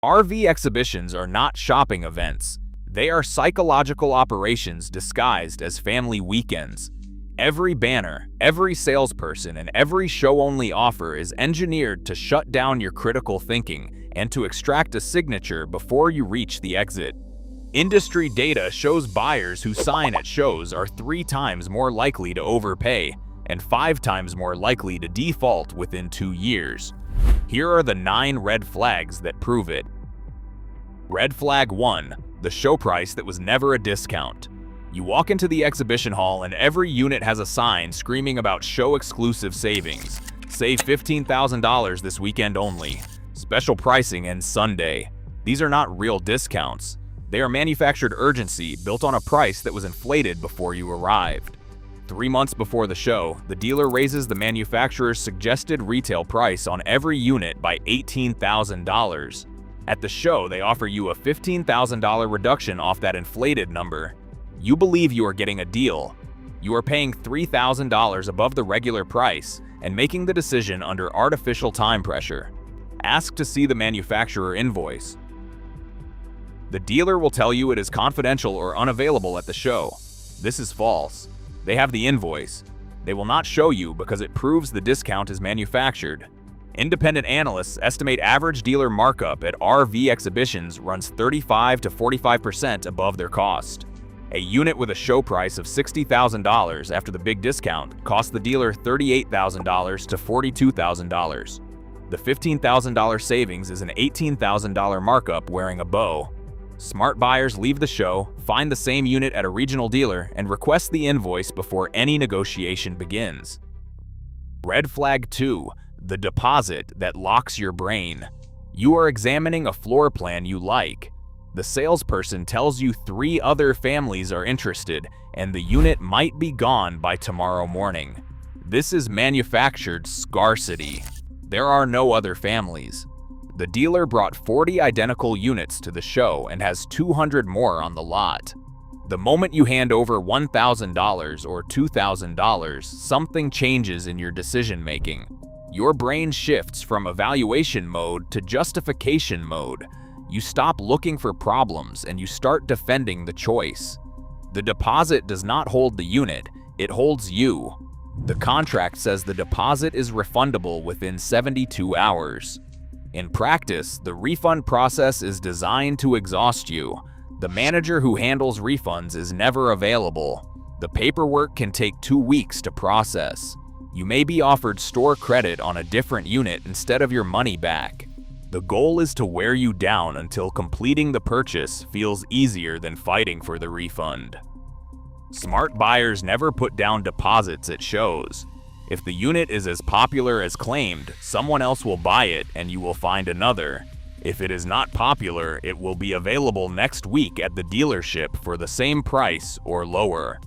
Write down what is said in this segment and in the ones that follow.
RV exhibitions are not shopping events. They are psychological operations disguised as family weekends. Every banner, every salesperson, and every show-only offer is engineered to shut down your critical thinking and to extract a signature before you reach the exit. Industry data shows buyers who sign at shows are 3 times more likely to overpay and 5 times more likely to default within 2 years. Here are the 9 red flags that prove it. Red flag 1. The show price that was never a discount. You walk into the exhibition hall and every unit has a sign screaming about show-exclusive savings. Save $15,000 this weekend only. Special pricing ends Sunday. These are not real discounts. They are manufactured urgency built on a price that was inflated before you arrived. 3 months before the show, the dealer raises the manufacturer's suggested retail price on every unit by $18,000. At the show, they offer you a $15,000 reduction off that inflated number. You believe you are getting a deal. You are paying $3,000 above the regular price and making the decision under artificial time pressure. Ask to see the manufacturer invoice. The dealer will tell you it is confidential or unavailable at the show. This is false. They have the invoice. They will not show you because it proves the discount is manufactured. Independent analysts estimate average dealer markup at RV exhibitions runs 35 to 45% above their cost. A unit with a show price of $60,000 after the big discount costs the dealer $38,000 to $42,000. The $15,000 savings is an $18,000 markup wearing a bow. Smart buyers leave the show, find the same unit at a regional dealer, and request the invoice before any negotiation begins. Red flag 2. The deposit that locks your brain. You are examining a floor plan you like. The salesperson tells you 3 other families are interested, and the unit might be gone by tomorrow morning. This is manufactured scarcity. There are no other families. The dealer brought 40 identical units to the show and has 200 more on the lot. The moment you hand over $1,000 or $2,000, something changes in your decision-making. Your brain shifts from evaluation mode to justification mode. You stop looking for problems and you start defending the choice. The deposit does not hold the unit, it holds you. The contract says the deposit is refundable within 72 hours. In practice, the refund process is designed to exhaust you. The manager who handles refunds is never available. The paperwork can take 2 weeks to process. You may be offered store credit on a different unit instead of your money back. The goal is to wear you down until completing the purchase feels easier than fighting for the refund. Smart buyers never put down deposits at shows. If the unit is as popular as claimed, someone else will buy it and you will find another. If it is not popular, it will be available next week at the dealership for the same price or lower.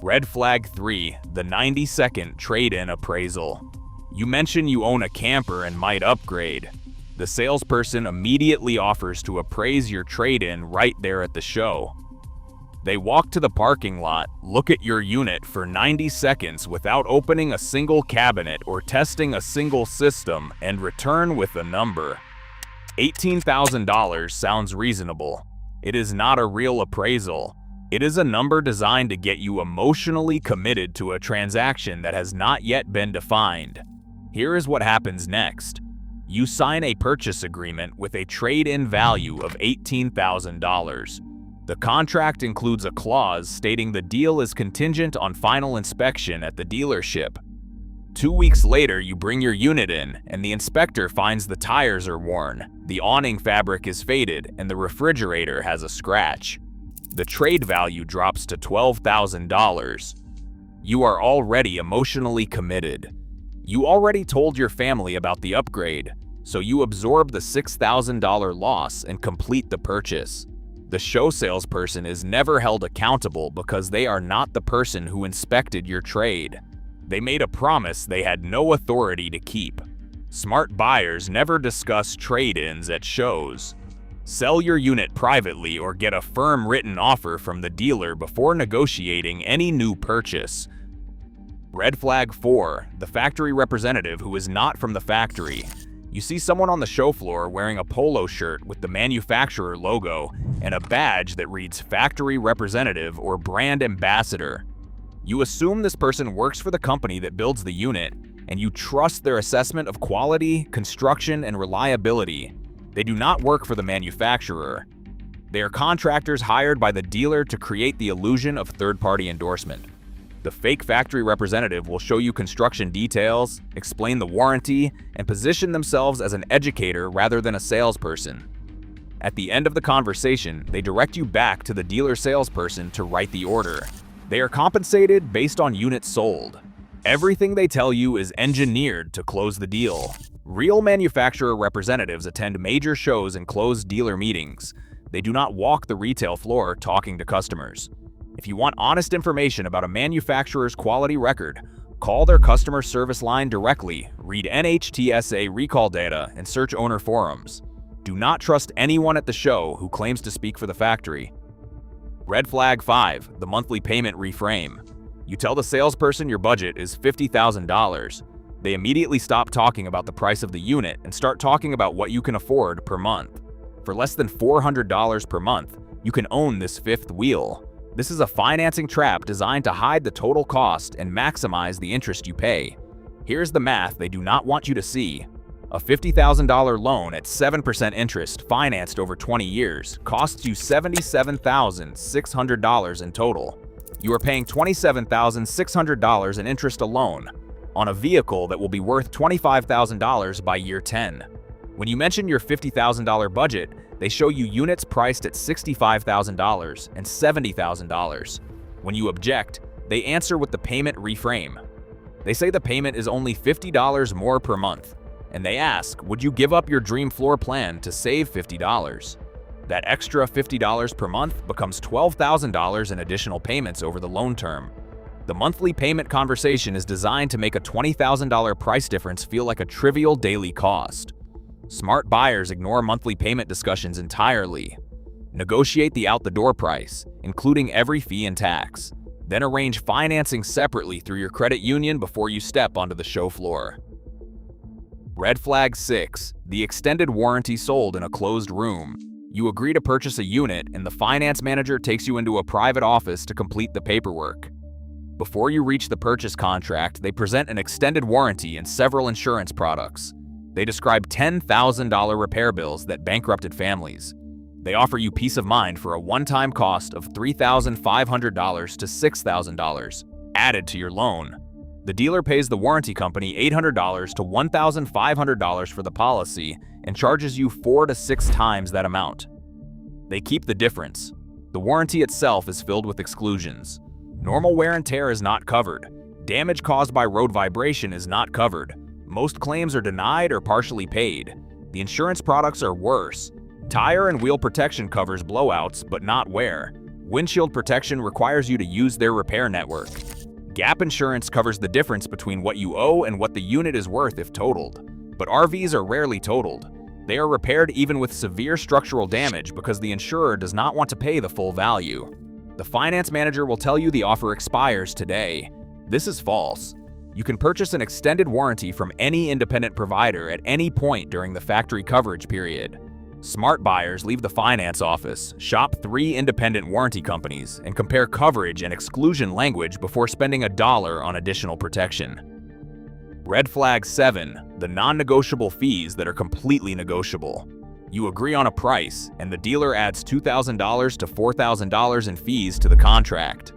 Red flag 3. The 90-second trade-in appraisal. You mention you own a camper and might upgrade. The salesperson immediately offers to appraise your trade-in right there at the show. They walk to the parking lot, look at your unit for 90 seconds without opening a single cabinet or testing a single system, and return with a number. $18,000 sounds reasonable. It is not a real appraisal. It is a number designed to get you emotionally committed to a transaction that has not yet been defined. Here is what happens next. You sign a purchase agreement with a trade-in value of $18,000. The contract includes a clause stating the deal is contingent on final inspection at the dealership. 2 weeks later, you bring your unit in, and the inspector finds the tires are worn, the awning fabric is faded, and the refrigerator has a scratch. The trade value drops to $12,000. You are already emotionally committed. You already told your family about the upgrade, so you absorb the $6,000 loss and complete the purchase. The show salesperson is never held accountable because they are not the person who inspected your trade. They made a promise they had no authority to keep. Smart buyers never discuss trade-ins at shows. Sell your unit privately or get a firm written offer from the dealer before negotiating any new purchase. Red flag 4. The factory representative who is not from the factory. You see someone on the show floor wearing a polo shirt with the manufacturer logo and a badge that reads Factory Representative or Brand Ambassador. You assume this person works for the company that builds the unit, and you trust their assessment of quality, construction, and reliability. They do not work for the manufacturer. They are contractors hired by the dealer to create the illusion of third-party endorsement. The fake factory representative will show you construction details, explain the warranty, and position themselves as an educator rather than a salesperson. At the end of the conversation, they direct you back to the dealer salesperson to write the order. They are compensated based on units sold. Everything they tell you is engineered to close the deal. Real manufacturer representatives attend major shows and closed dealer meetings. They do not walk the retail floor talking to customers. If you want honest information about a manufacturer's quality record, call their customer service line directly, read NHTSA recall data, and search owner forums. Do not trust anyone at the show who claims to speak for the factory. Red flag 5, the monthly payment reframe. You tell the salesperson your budget is $50,000. They immediately stop talking about the price of the unit and start talking about what you can afford per month. For less than $400 per month, you can own this fifth wheel. This is a financing trap designed to hide the total cost and maximize the interest you pay. Here's the math they do not want you to see. A $50,000 loan at 7% interest financed over 20 years costs you $77,600 in total. You are paying $27,600 in interest alone on a vehicle that will be worth $25,000 by year 10. When you mention your $50,000 budget, they show you units priced at $65,000 and $70,000. When you object, they answer with the payment reframe. They say the payment is only $50 more per month, and they ask, would you give up your dream floor plan to save $50? That extra $50 per month becomes $12,000 in additional payments over the loan term. The monthly payment conversation is designed to make a $20,000 price difference feel like a trivial daily cost. Smart buyers ignore monthly payment discussions entirely. Negotiate the out-the-door price, including every fee and tax. Then arrange financing separately through your credit union before you step onto the show floor. Red flag 6, the extended warranty sold in a closed room. You agree to purchase a unit, and the finance manager takes you into a private office to complete the paperwork. Before you reach the purchase contract, they present an extended warranty and several insurance products. They describe $10,000 repair bills that bankrupted families. They offer you peace of mind for a one-time cost of $3,500 to $6,000 added to your loan. The dealer pays the warranty company $800 to $1,500 for the policy and charges you 4 to 6 times that amount. They keep the difference. The warranty itself is filled with exclusions. Normal wear and tear is not covered. Damage caused by road vibration is not covered. Most claims are denied or partially paid. The insurance products are worse. Tire and wheel protection covers blowouts, but not wear. Windshield protection requires you to use their repair network. Gap insurance covers the difference between what you owe and what the unit is worth if totaled. But RVs are rarely totaled. They are repaired even with severe structural damage because the insurer does not want to pay the full value. The finance manager will tell you the offer expires today. This is false. You can purchase an extended warranty from any independent provider at any point during the factory coverage period. Smart buyers leave the finance office, shop 3 independent warranty companies, and compare coverage and exclusion language before spending $1 on additional protection. Red flag 7, the non-negotiable fees that are completely negotiable. You agree on a price, and the dealer adds $2,000 to $4,000 in fees to the contract.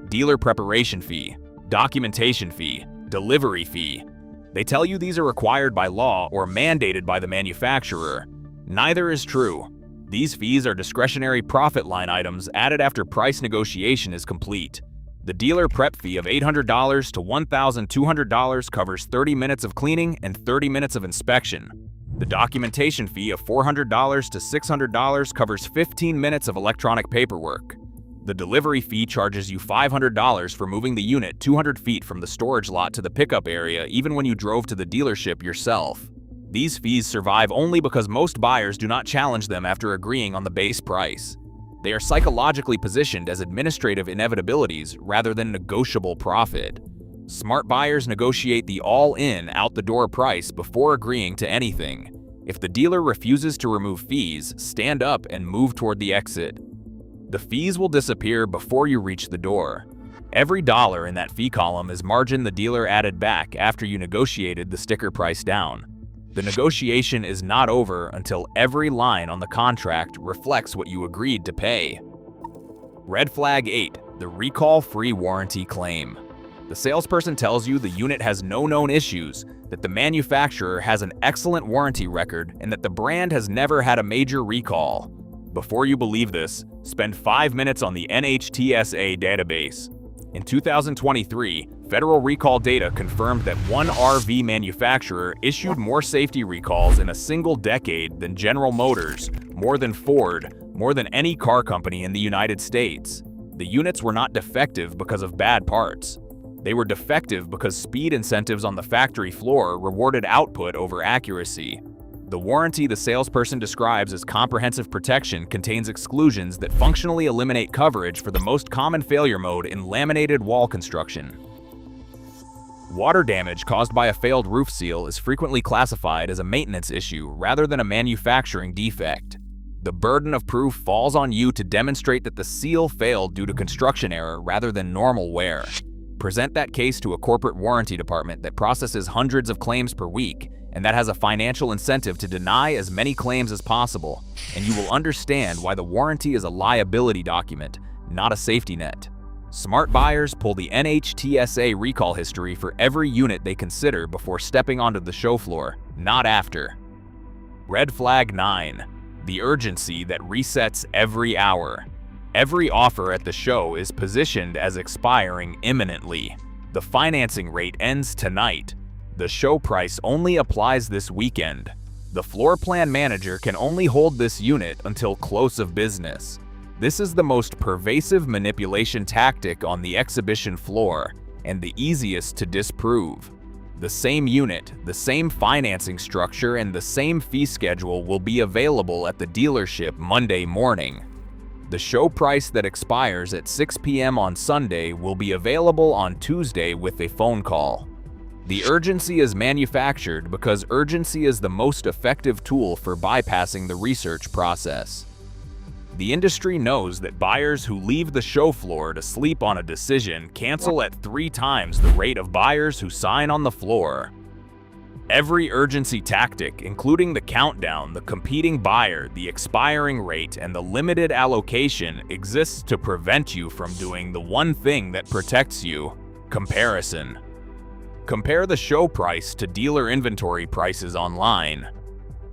Dealer preparation fee, documentation fee, delivery fee. They tell you these are required by law or mandated by the manufacturer. Neither is true. These fees are discretionary profit line items added after price negotiation is complete. The dealer prep fee of $800 to $1,200 covers 30 minutes of cleaning and 30 minutes of inspection. The documentation fee of $400 to $600 covers 15 minutes of electronic paperwork. The delivery fee charges you $500 for moving the unit 200 feet from the storage lot to the pickup area even when you drove to the dealership yourself. These fees survive only because most buyers do not challenge them after agreeing on the base price. They are psychologically positioned as administrative inevitabilities rather than negotiable profit. Smart buyers negotiate the all-in, out-the-door price before agreeing to anything. If the dealer refuses to remove fees, stand up and move toward the exit. The fees will disappear before you reach the door. Every dollar in that fee column is margin the dealer added back after you negotiated the sticker price down. The negotiation is not over until every line on the contract reflects what you agreed to pay. Red flag 8, the recall-free warranty claim. The salesperson tells you the unit has no known issues, that the manufacturer has an excellent warranty record, and that the brand has never had a major recall. Before you believe this, spend 5 minutes on the NHTSA database. In 2023, federal recall data confirmed that one RV manufacturer issued more safety recalls in a single decade than General Motors, more than Ford, more than any car company in the United States. The units were not defective because of bad parts. They were defective because speed incentives on the factory floor rewarded output over accuracy. The warranty the salesperson describes as comprehensive protection contains exclusions that functionally eliminate coverage for the most common failure mode in laminated wall construction. Water damage caused by a failed roof seal is frequently classified as a maintenance issue rather than a manufacturing defect. The burden of proof falls on you to demonstrate that the seal failed due to construction error rather than normal wear. Present that case to a corporate warranty department that processes hundreds of claims per week and that has a financial incentive to deny as many claims as possible, and you will understand why the warranty is a liability document, not a safety net. Smart buyers pull the NHTSA recall history for every unit they consider before stepping onto the show floor, not after. Red flag 9, the urgency that resets every hour. Every offer at the show is positioned as expiring imminently. The financing rate ends tonight. The show price only applies this weekend. The floor plan manager can only hold this unit until close of business. This is the most pervasive manipulation tactic on the exhibition floor and the easiest to disprove. The same unit, the same financing structure, and the same fee schedule will be available at the dealership Monday morning. The show price that expires at 6 p.m. on Sunday will be available on Tuesday with a phone call. The urgency is manufactured because urgency is the most effective tool for bypassing the research process. The industry knows that buyers who leave the show floor to sleep on a decision cancel at 3 times the rate of buyers who sign on the floor. Every urgency tactic, including the countdown, the competing buyer, the expiring rate, and the limited allocation, exists to prevent you from doing the one thing that protects you: comparison. Compare the show price to dealer inventory prices online.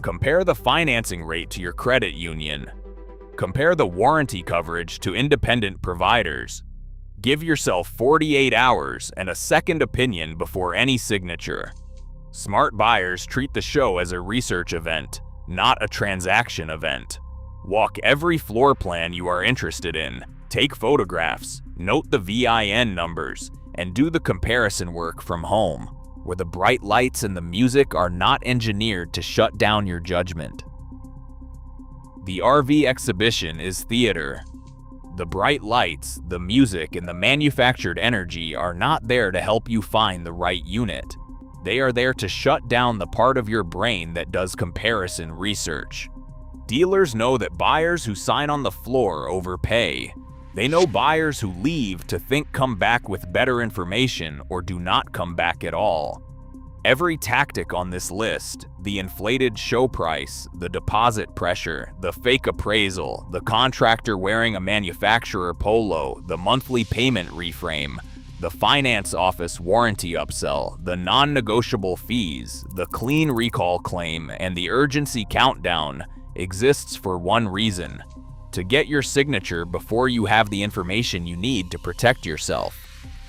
Compare the financing rate to your credit union. Compare the warranty coverage to independent providers. Give yourself 48 hours and a second opinion before any signature. Smart buyers treat the show as a research event, not a transaction event. Walk every floor plan you are interested in, take photographs, note the VIN numbers, and do the comparison work from home, where the bright lights and the music are not engineered to shut down your judgment. The RV exhibition is theater. The bright lights, the music, and the manufactured energy are not there to help you find the right unit. They are there to shut down the part of your brain that does comparison research. Dealers know that buyers who sign on the floor overpay. They know buyers who leave to think come back with better information or do not come back at all. Every tactic on this list, the inflated show price, the deposit pressure, the fake appraisal, the contractor wearing a manufacturer polo, the monthly payment reframe, the finance office warranty upsell, the non-negotiable fees, the clean recall claim, and the urgency countdown exists for one reason: to get your signature before you have the information you need to protect yourself.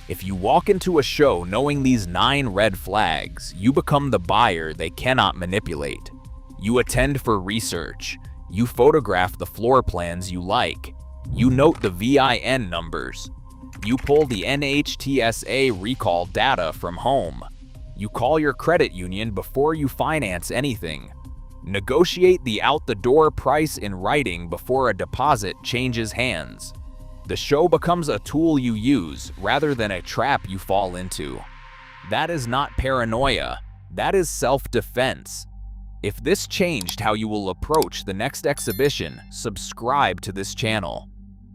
If you walk into a show knowing these 9 red flags, you become the buyer they cannot manipulate. You attend for research. You photograph the floor plans you like. You note the VIN numbers. You pull the NHTSA recall data from home. You call your credit union before you finance anything. Negotiate the out-the-door price in writing before a deposit changes hands. The show becomes a tool you use rather than a trap you fall into. That is not paranoia. That is self-defense. If this changed how you will approach the next exhibition, subscribe to this channel.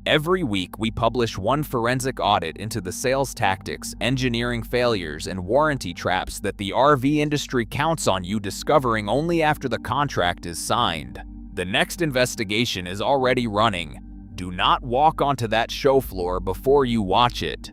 Every week, we publish one forensic audit into the sales tactics, engineering failures, and warranty traps that the RV industry counts on you discovering only after the contract is signed. The next investigation is already running. Do not walk onto that show floor before you watch it.